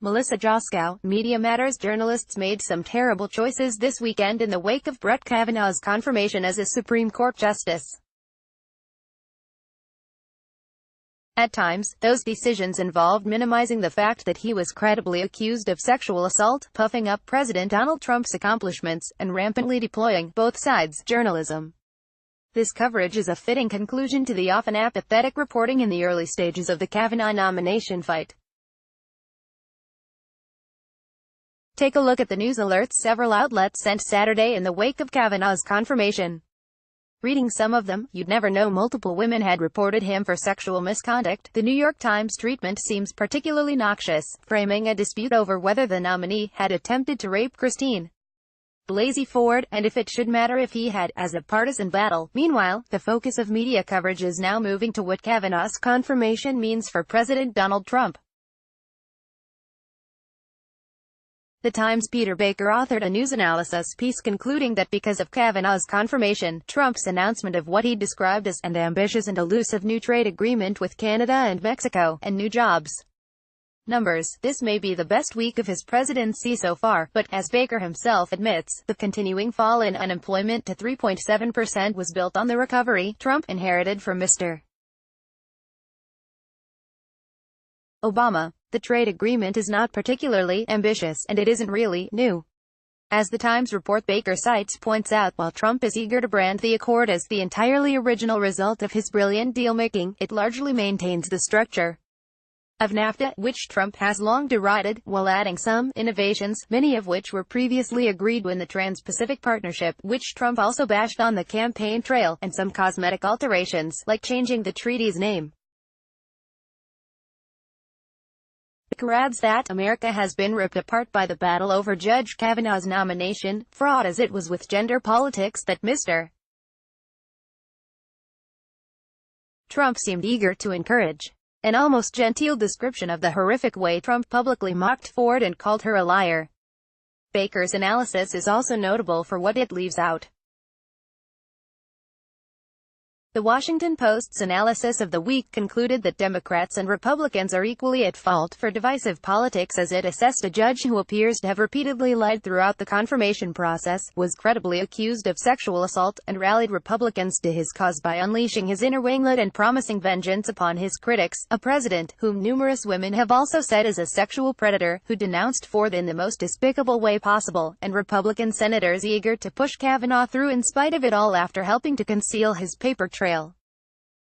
Melissa Joskow, Media Matters journalists made some terrible choices this weekend in the wake of Brett Kavanaugh's confirmation as a Supreme Court justice. At times, those decisions involved minimizing the fact that he was credibly accused of sexual assault, puffing up President Donald Trump's accomplishments, and rampantly deploying both sides journalism. This coverage is a fitting conclusion to the often apathetic reporting in the early stages of the Kavanaugh nomination fight. Take a look at the news alerts several outlets sent Saturday in the wake of Kavanaugh's confirmation. Reading some of them, you'd never know multiple women had reported him for sexual misconduct. The New York Times treatment seems particularly noxious, framing a dispute over whether the nominee had attempted to rape Christine Blasey Ford, and if it should matter if he had, as a partisan battle. Meanwhile, the focus of media coverage is now moving to what Kavanaugh's confirmation means for President Donald Trump. The Times' Peter Baker authored a news analysis piece concluding that because of Kavanaugh's confirmation, Trump's announcement of what he described as an ambitious and elusive new trade agreement with Canada and Mexico, and new jobs numbers, this may be the best week of his presidency so far, but, as Baker himself admits, the continuing fall in unemployment to 3.7% was built on the recovery Trump inherited from Mr. Obama. The trade agreement is not particularly ambitious, and it isn't really new. As the Times report Baker cites points out, while Trump is eager to brand the accord as the entirely original result of his brilliant deal-making, it largely maintains the structure of NAFTA, which Trump has long derided, while adding some innovations, many of which were previously agreed in the Trans-Pacific Partnership, which Trump also bashed on the campaign trail, and some cosmetic alterations, like changing the treaty's name. Baker adds that America has been ripped apart by the battle over Judge Kavanaugh's nomination, fraught as it was with gender politics that Mr. Trump seemed eager to encourage. An almost genteel description of the horrific way Trump publicly mocked Ford and called her a liar. Baker's analysis is also notable for what it leaves out. The Washington Post's analysis of the week concluded that Democrats and Republicans are equally at fault for divisive politics as it assessed a judge who appears to have repeatedly lied throughout the confirmation process, was credibly accused of sexual assault, and rallied Republicans to his cause by unleashing his inner winglet and promising vengeance upon his critics, a president whom numerous women have also said is a sexual predator, who denounced Ford in the most despicable way possible, and Republican senators eager to push Kavanaugh through in spite of it all after helping to conceal his paper trail.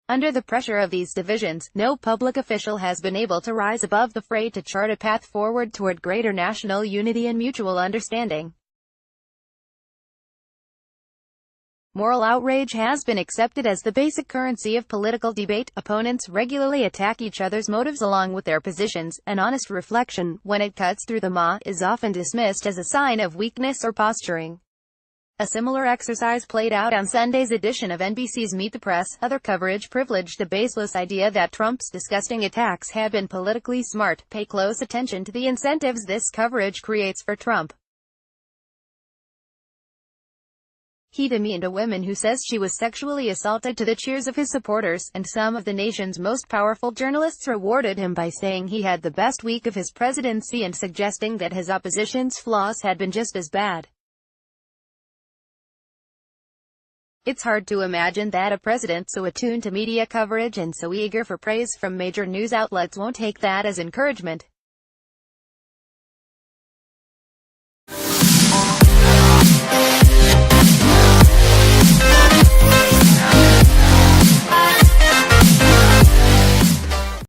Under the pressure of these divisions, no public official has been able to rise above the fray to chart a path forward toward greater national unity and mutual understanding. Moral outrage has been accepted as the basic currency of political debate. Opponents regularly attack each other's motives along with their positions. An honest reflection, when it cuts through the maw, is often dismissed as a sign of weakness or posturing. A similar exercise played out on Sunday's edition of NBC's Meet the Press. Other coverage privileged the baseless idea that Trump's disgusting attacks had been politically smart. Pay close attention to the incentives this coverage creates for Trump. He demeaned a woman who says she was sexually assaulted to the cheers of his supporters, and some of the nation's most powerful journalists rewarded him by saying he had the best week of his presidency and suggesting that his opposition's flaws had been just as bad. It's hard to imagine that a president so attuned to media coverage and so eager for praise from major news outlets won't take that as encouragement.